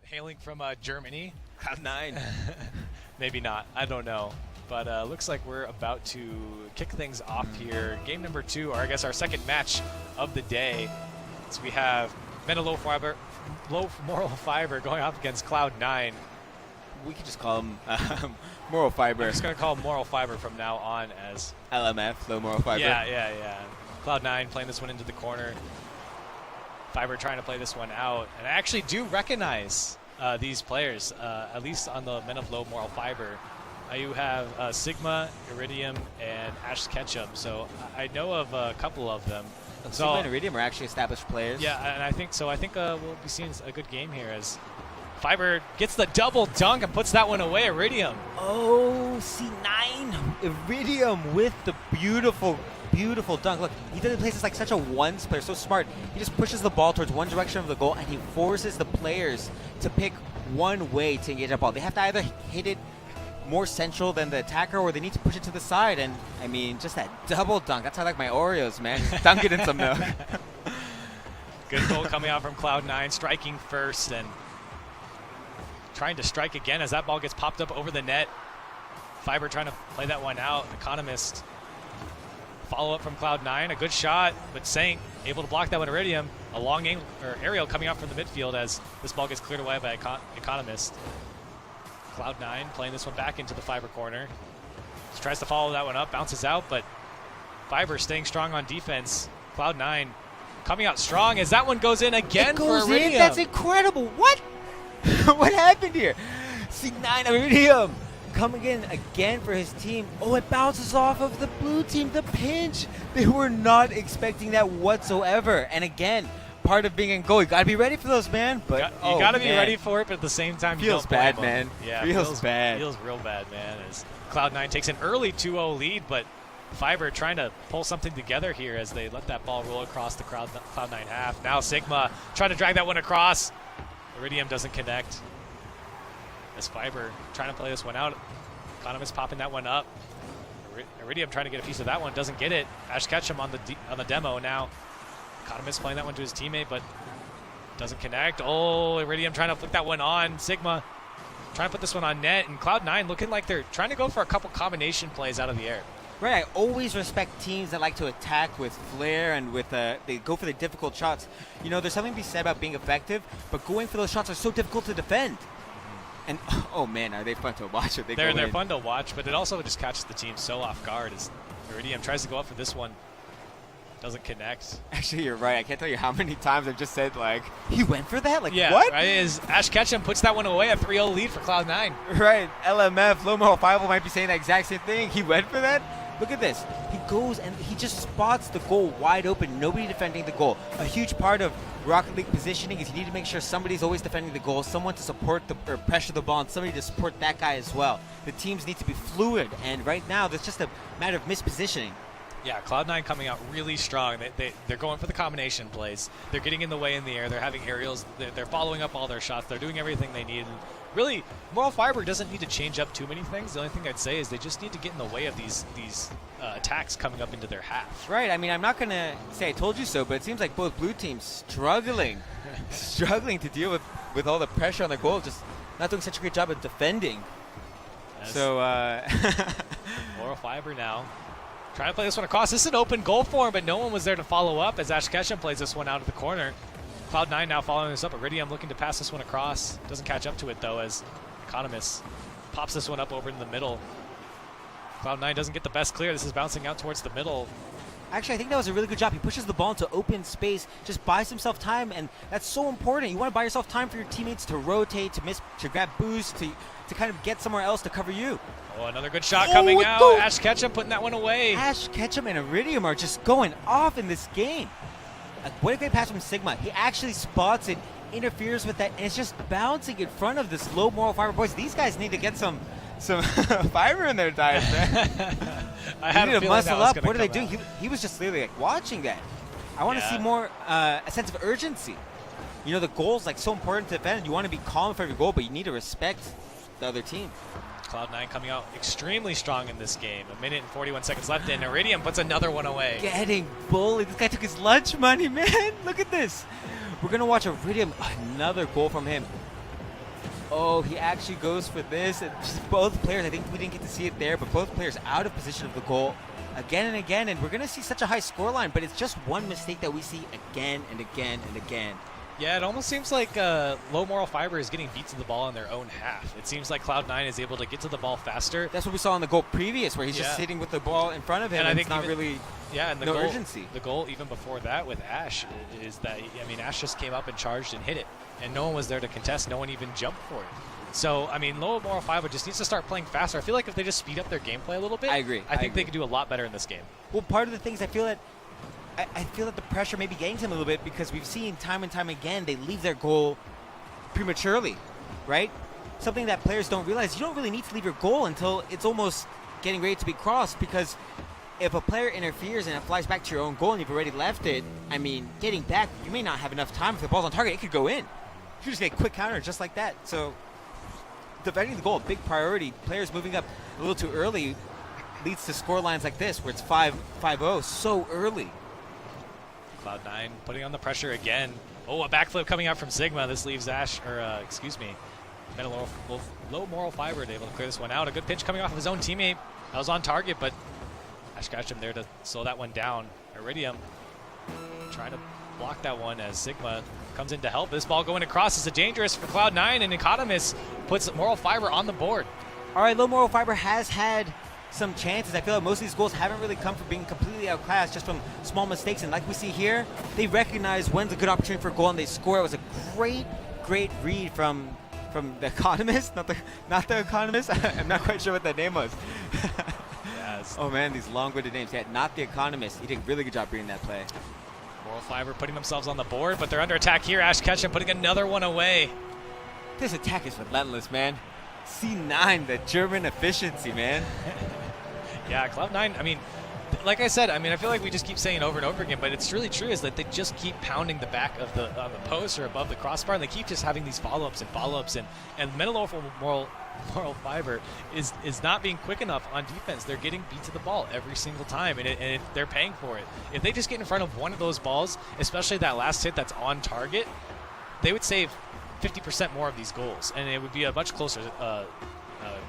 Hailing from Germany. Nine. Maybe not. I don't know. But looks like we're about to kick things off here. Game number 2, or I guess our second match of the day. So we have Men of Low Moral Fiber going up against Cloud9. We could just call him Moral Fiber. I'm just going to call him Moral Fiber from now on as LMF, Low Moral Fiber. Yeah. Cloud9 playing this one into the corner. Fiber trying to play this one out. And I actually do recognize these players, at least on the Men of Low Moral Fiber. You have Sigma, Iridium, and Ash Ketchum. So I know of a couple of them. Sigma and Iridium are actually established players. Yeah, and I think so. I think we'll be seeing a good game here as Fiber gets the double dunk and puts that one away. Iridium. Oh, C9. Iridium with the beautiful dunk. Look, he doesn't play this like such a ones player, so smart. He just pushes the ball towards one direction of the goal, and he forces the players to pick one way to engage that ball. They have to either hit it more central than the attacker, or they need to push it to the side. And I mean, just that double dunk. That's how I like my Oreos, man. Just dunk it in some milk. Good goal coming out from Cloud9, striking first and trying to strike again as that ball gets popped up over the net. Fiber trying to play that one out. Economist. Follow up from Cloud9, a good shot, but Saint able to block that one. Iridium, a long angle, or aerial coming out from the midfield as this ball gets cleared away by Economist. Cloud9 playing this one back into the Fiber corner. Just tries to follow that one up, bounces out, but Fiber staying strong on defense. Cloud9 coming out strong as that one goes in again for Iridium. That's incredible. What? What happened here? C9 Iridium coming in again for his team. Oh, it bounces off of the blue team, the pinch. They were not expecting that whatsoever. And again, part of being in goal, you gotta be ready for those, man. But you gotta be ready for it, but at the same time, feels bad, man. Yeah, feels bad. Feels real bad, man. As Cloud9 takes an early 2-0 lead, but Fiber trying to pull something together here as they let that ball roll across the Cloud9 half. Now Sigma trying to drag that one across. Iridium doesn't connect. As Fiber trying to play this one out. Economist popping that one up. Iridium trying to get a piece of that one, doesn't get it. Ash Ketchum on the demo now. Economist playing that one to his teammate, but doesn't connect. Oh, Iridium trying to flick that one on. Sigma trying to put this one on net, and Cloud9 looking like they're trying to go for a couple combination plays out of the air. Right, I always respect teams that like to attack with flair and with they go for the difficult shots. You know, there's something to be said about being effective, but going for those shots are so difficult to defend. And oh man, are they fun to watch? They're fun to watch, but it also just catches the team so off guard as Iridium tries to go up for this one. Doesn't connect. Actually, you're right. I can't tell you how many times I've just said, like, he went for that? Like, yeah, what? Right, as Ash Ketchum puts that one away, a 3-0 lead for Cloud9. Right. LMF, Low Moral Fiber might be saying the exact same thing. He went for that? Look at this. He goes and he just spots the goal wide open. Nobody defending the goal. A huge part of Rocket League positioning is you need to make sure somebody's always defending the goal, someone to support or pressure the ball, and somebody to support that guy as well. The teams need to be fluid, and right now there's just a matter of mispositioning. Yeah, Cloud9 coming out really strong. They're going for the combination plays. They're getting in the way in the air. They're having aerials. They're following up all their shots. They're doing everything they need. And really, Moral Fiber doesn't need to change up too many things. The only thing I'd say is they just need to get in the way of these attacks coming up into their half. Right. I mean, I'm not going to say I told you so, but it seems like both blue teams struggling to deal with all the pressure on their goal, just not doing such a great job of defending. So, Moral Fiber now. Trying to play this one across. This is an open goal for him, but no one was there to follow up as Ash Ketchum plays this one out of the corner. Cloud9 now following this up. Iridium looking to pass this one across. Doesn't catch up to it, though, as Economist pops this one up over in the middle. Cloud9 doesn't get the best clear. This is bouncing out towards the middle. Actually, I think that was a really good job. He pushes the ball into open space, just buys himself time, and that's so important. You want to buy yourself time for your teammates to rotate, to grab boosts, to kind of get somewhere else to cover you. Oh, another good shot coming out. Ash Ketchum putting that one away. Ash Ketchum and Iridium are just going off in this game. What a great pass from Sigma. He actually spots it, interferes with that, and it's just bouncing in front of this Low Moral Fiber boys. These guys need to get some fiber in their diet, man. I need to muscle up. What do they do? He was just literally like watching that. I want to see more a sense of urgency. You know, the goal's like so important to defend. You want to be calm for every goal, but you need to respect the other team. Cloud9 coming out extremely strong in this game. 1 minute and 41 seconds left, and Iridium puts another one away. Getting bullied. This guy took his lunch money, man. Look at this. We're going to watch Iridium. Another goal from him. Oh, he actually goes for this. And just both players, I think we didn't get to see it there, but both players out of position of the goal again and again. And we're going to see such a high scoreline, but it's just one mistake that we see again and again and again. Yeah, it almost seems like Low Moral Fiber is getting beat to the ball in their own half. It seems like Cloud9 is able to get to the ball faster. That's what we saw in the goal previous, where he's just sitting with the ball in front of him, and I think it's not really and the no goal, urgency. The goal even before that with Ash is that, I mean, Ash just came up and charged and hit it, and no one was there to contest. No one even jumped for it. So, I mean, Low Moral Fiber just needs to start playing faster. I feel like if they just speed up their gameplay a little bit, I agree. I think they could do a lot better in this game. Well, part of the things I feel that the pressure maybe gains them a little bit because we've seen time and time again they leave their goal prematurely, right? Something that players don't realize. You don't really need to leave your goal until it's almost getting ready to be crossed, because if a player interferes and it flies back to your own goal and you've already left it, I mean, getting back, you may not have enough time. If the ball's on target, it could go in. You could just get a quick counter just like that. So defending the goal, a big priority. Players moving up a little too early leads to score lines like this where it's 5-0 so early. Cloud9 putting on the pressure again. Oh, a backflip coming out from Sigma. This leaves Low Moral Fiber able to clear this one out. A good pinch coming off of his own teammate. That was on target, but Ash got him there to slow that one down. Iridium trying to block that one as Sigma comes in to help. This ball going across is dangerous for Cloud9, and Economist puts Moral Fiber on the board. All right, Low Moral Fiber has had some chances. I feel like most of these goals haven't really come from being completely outclassed, just from small mistakes. And like we see here, they recognize when's a good opportunity for a goal and they score. It was a great read from the Economist, not the Economist. I'm not quite sure what that name was. Yes. Oh man, these long-winded names. Yeah, not the Economist. He did a really good job reading that play. Moral Fiber putting themselves on the board, but they're under attack here. Ash Ketchum putting another one away. This attack is relentless, man. C9, the German efficiency, man. Yeah, Cloud9, I mean, like I said, I mean, I feel like we just keep saying it over and over again, but it's really true is that they just keep pounding the back of the post or above the crossbar, and they keep just having these follow-ups, and Low Moral Fiber is not being quick enough on defense. They're getting beat to the ball every single time, and they're paying for it. If they just get in front of one of those balls, especially that last hit that's on target, they would save 50% more of these goals, and it would be a much closer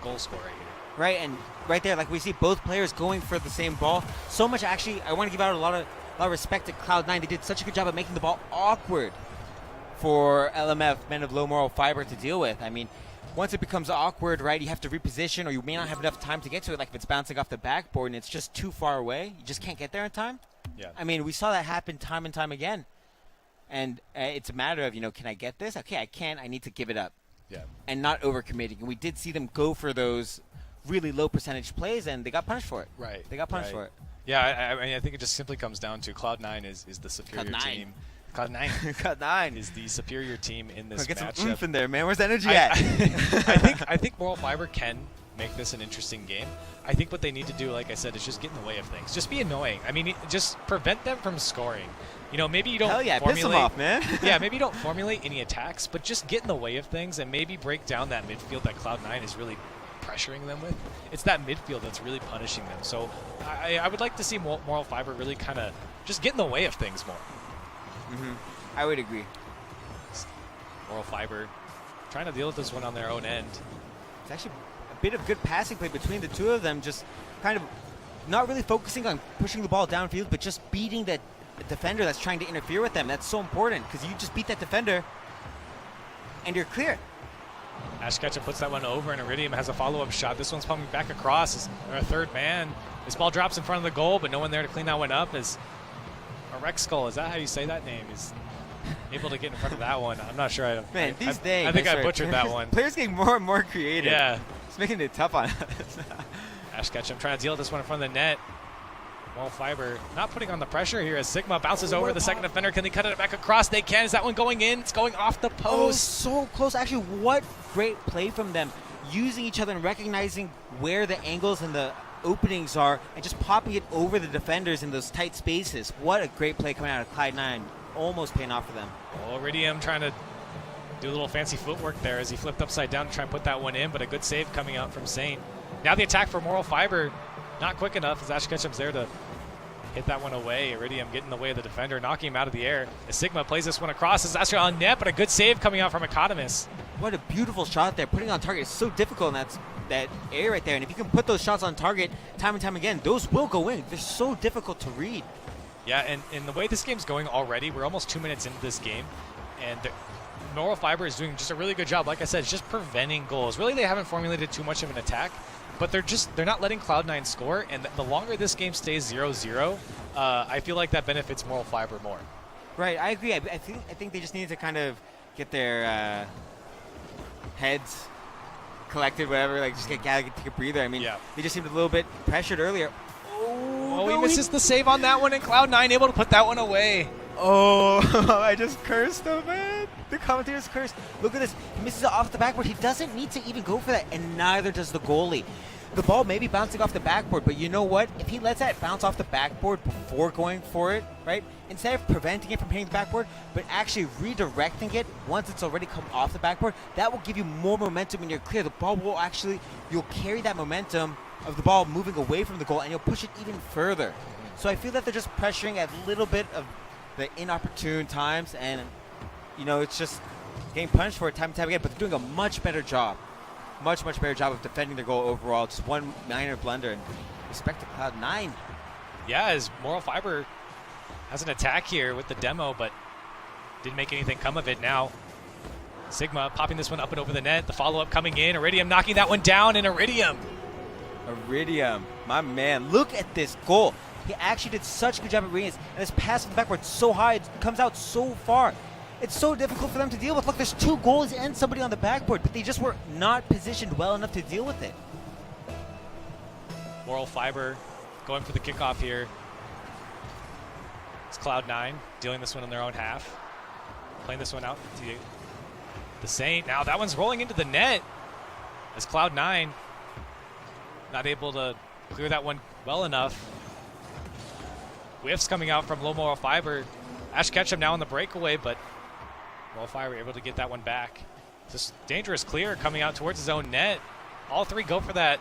goal score right here. Right, and right there, like we see both players going for the same ball. So much, actually, I want to give out a lot of respect to Cloud9. They did such a good job of making the ball awkward for LMF, men of Low Moral Fiber, to deal with. I mean, once it becomes awkward, right, you have to reposition, or you may not have enough time to get to it, like if it's bouncing off the backboard and it's just too far away. You just can't get there in time. Yeah. I mean, we saw that happen time and time again. And it's a matter of, can I get this? Okay, I can. I need to give it up. Yeah. And not overcommitting. And we did see them go for those really low percentage plays, and they got punished for it. Right. They got punished for it. Yeah, I mean, I think it just simply comes down to Cloud9 is the superior team. Cloud9 Cloud9 is the superior team in this get matchup. some oomph in there, man. Where's the energy at? I think Moral Fiber can make this an interesting game. I think what they need to do, like I said, is just get in the way of things. Just be annoying. I mean, just prevent them from scoring. Maybe you don't Hell yeah, formulate, piss them off, man. yeah, maybe you don't formulate any attacks, but just get in the way of things and maybe break down that midfield that Cloud9 is really pressuring them with. It's that midfield that's really punishing them. So I would like to see Moral Fiber really kind of just get in the way of things more. Mm-hmm. I would agree. Moral Fiber trying to deal with this one on their own end. It's actually a bit of good passing play between the two of them, just kind of not really focusing on pushing the ball downfield, but just beating that defender that's trying to interfere with them. That's so important, because you just beat that defender and you're clear. Ash Ketchum puts that one over, and Iridium has a follow-up shot. This one's coming back across as their third man. This ball drops in front of the goal, but no one there to clean that one up. As a Rex Skull, is that how you say that name? Is able to get in front of that one. I'm not sure. Man, these days. I think I butchered that one. Players getting more and more creative. Yeah. It's making it tough on us. Ash Ketchum trying to deal with this one in front of the net. Moral Fiber not putting on the pressure here as Sigma bounces over the second defender. Can they cut it back across? They can. Is that one going in? It's going off the post. Oh, so close. Actually, what great play from them. Using each other and recognizing where the angles and the openings are and just popping it over the defenders in those tight spaces. What a great play coming out of Cloud9. Almost paying off for them. Well, Iridium trying to do a little fancy footwork there as he flipped upside down to try and put that one in, but a good save coming out from Saint. Now the attack for Moral Fiber. Not quick enough as Ash Ketchum's there to hit that one away. Iridium getting in the way of the defender, knocking him out of the air. As Sigma plays this one across, as Astro on net, but a good save coming out from Economist. What a beautiful shot there. Putting on target is so difficult in that area right there. And if you can put those shots on target time and time again, those will go in. They're so difficult to read. Yeah, and the way this game's going already, we're almost 2 minutes into this game, and Moral Fiber is doing just a really good job. Like I said, it's just preventing goals. Really, they haven't formulated too much of an attack, but they're not letting Cloud9 score, and the longer this game stays 0-0, I feel like that benefits Moral Fiber more. Right, I agree. I think they just need to kind of get their heads collected, whatever, like just take a breather. I mean, they just seemed a little bit pressured earlier. Oh, he misses the save on that one, and Cloud9 able to put that one away. Oh, I just cursed him, man. The commentator's cursed. Look at this. He misses it off the backboard. He doesn't need to even go for that, and neither does the goalie. The ball may be bouncing off the backboard, but you know what? If he lets that bounce off the backboard before going for it, right? Instead of preventing it from hitting the backboard, but actually redirecting it once it's already come off the backboard, that will give you more momentum when you're clear. The ball will actually, you'll carry that momentum of the ball moving away from the goal, and you'll push it even further. So I feel that they're just pressuring a little bit of the inopportune times, and you know, it's just getting punished for it time and time again, but they're doing a much better job. Much better job of defending their goal overall. Just one minor blunder, and respect to Cloud9. Yeah, as Moral Fiber has an attack here with the demo, but didn't make anything come of it now. Sigma popping this one up and over the net. The follow-up coming in. Iridium knocking that one down, and Iridium. Iridium, my man. Look at this goal. He actually did such a good job at reading it, and his pass from the backboard so high, it comes out so far. It's so difficult for them to deal with. Look, there's two goalies and somebody on the backboard, but they just were not positioned well enough to deal with it. Moral Fiber going for the kickoff here. It's Cloud9 dealing this one in their own half. Playing this one out to the Saint. Now that one's rolling into the net as Cloud9 not able to clear that one well enough. Whiffs coming out from low Moral Fiber. Ash Ketchum now on the breakaway, but Moral Fiber able to get that one back. Just dangerous clear coming out towards his own net. All three go for that.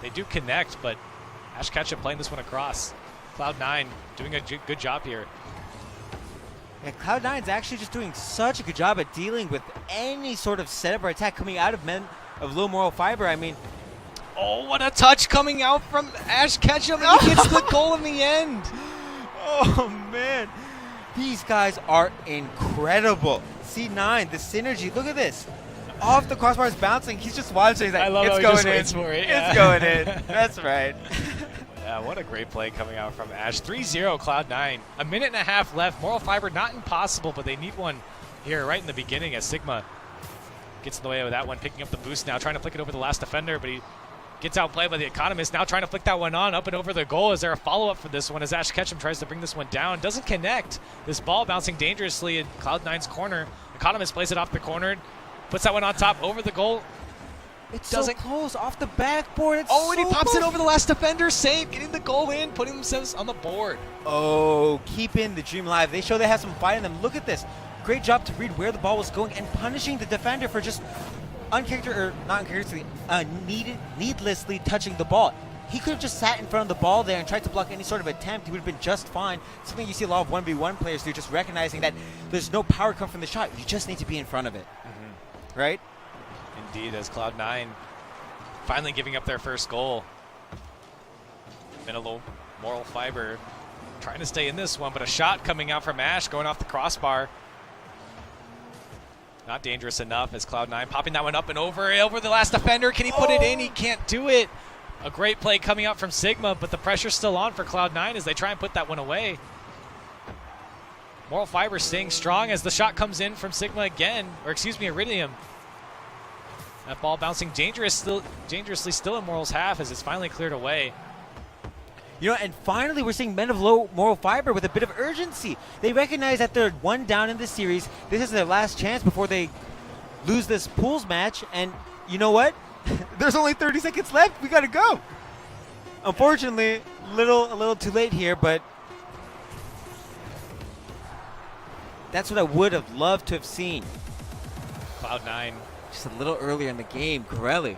They do connect, but Ash Ketchum playing this one across. Cloud9 doing a good job here. Yeah, Cloud9's actually just doing such a good job at dealing with any sort of setup or attack coming out of low Moral Fiber. I mean, oh, what a touch coming out from Ash Ketchum, and he gets the goal in the end. Oh, man. These guys are incredible. C9, the synergy. Look at this. Off the crossbar is bouncing. He's just watching. He's like, I love it's how he going just in. waits for it. It's going in. That's right. Yeah, what a great play coming out from Ash. 3-0 Cloud9. A minute and a half left. Moral Fiber not impossible, but they need one here right in the beginning as Sigma gets in the way of that one, picking up the boost now, trying to flick it over the last defender, but he gets outplayed by the Economist, now trying to flick that one on, up and over the goal. Is there a follow-up for this one as Ash Ketchum tries to bring this one down? Doesn't connect. This ball bouncing dangerously in Cloud9's corner. Economist plays it off the corner, puts that one on top over the goal. It's so close, off the backboard. It's and he so pops close. it over the last defender. Saint getting the goal in, putting themselves on the board. Oh, keeping the dream alive. They show they have some fight in them. Look at this. Great job to read where the ball was going and punishing the defender for just needlessly touching the ball. He could have just sat in front of the ball there and tried to block any sort of attempt. He would have been just fine. Something you see a lot of 1v1 players do, just recognizing that there's no power come from the shot. You just need to be in front of it. Right? Indeed, as Cloud9 finally giving up their first goal. Been a low Moral Fiber trying to stay in this one, but a shot coming out from Ash going off the crossbar. Not dangerous enough as Cloud9 popping that one up and over the last defender. Can he put it in? He can't do it. A great play coming out from Sigma, but the pressure's still on for Cloud9 as they try and put that one away. Moral Fiber staying strong as the shot comes in from Sigma again, or excuse me, Iridium. That ball bouncing dangerously still in Moral's half as it's finally cleared away. You know, and finally we're seeing men of low Moral Fiber with a bit of urgency. They recognize that they're one down in this series. This is their last chance before they lose this pools match. And you know what? There's only 30 seconds left. We got to go. Unfortunately, a little too late here, but that's what I would have loved to have seen. Cloud9. Just a little earlier in the game, Corelli.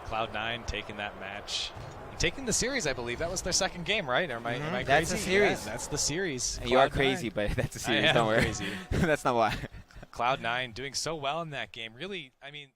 Cloud9 taking that match. Taking the series, I believe. That was their second game, right? Am I crazy? That's the series. Yeah, that's the series. You are crazy, but that's the series. Don't worry. Crazy. That's not why. Cloud9 doing so well in that game. Really, I mean,